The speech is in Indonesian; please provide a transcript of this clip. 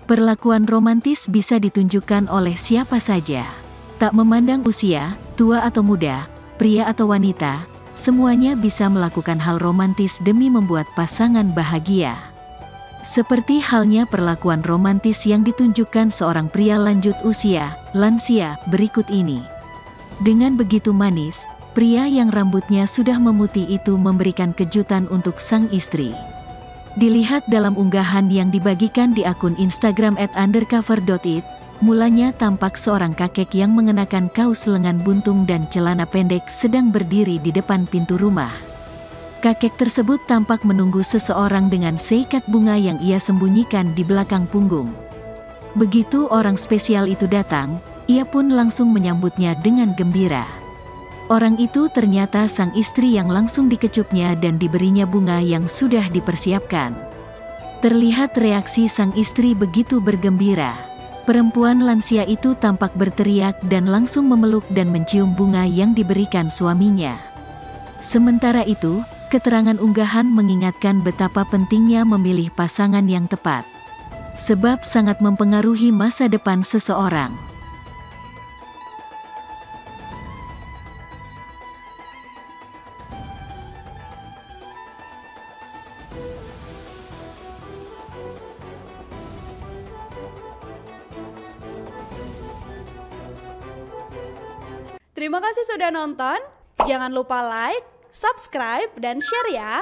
Perlakuan romantis bisa ditunjukkan oleh siapa saja. Tak memandang usia, tua atau muda, pria atau wanita, semuanya bisa melakukan hal romantis demi membuat pasangan bahagia. Seperti halnya perlakuan romantis yang ditunjukkan seorang pria lanjut usia, lansia, berikut ini. Dengan begitu manis, pria yang rambutnya sudah memutih itu memberikan kejutan untuk sang istri. Dilihat dalam unggahan yang dibagikan di akun Instagram @undercover.it, mulanya tampak seorang kakek yang mengenakan kaos lengan buntung dan celana pendek sedang berdiri di depan pintu rumah. Kakek tersebut tampak menunggu seseorang dengan seikat bunga yang ia sembunyikan di belakang punggung. Begitu orang spesial itu datang, ia pun langsung menyambutnya dengan gembira. Orang itu ternyata sang istri yang langsung dikecupnya dan diberinya bunga yang sudah dipersiapkan. Terlihat reaksi sang istri begitu bergembira. Perempuan lansia itu tampak berteriak dan langsung memeluk dan mencium bunga yang diberikan suaminya. Sementara itu, keterangan unggahan mengingatkan betapa pentingnya memilih pasangan yang tepat. Sebab sangat mempengaruhi masa depan seseorang. Terima kasih sudah nonton. Jangan lupa like, subscribe, dan share ya.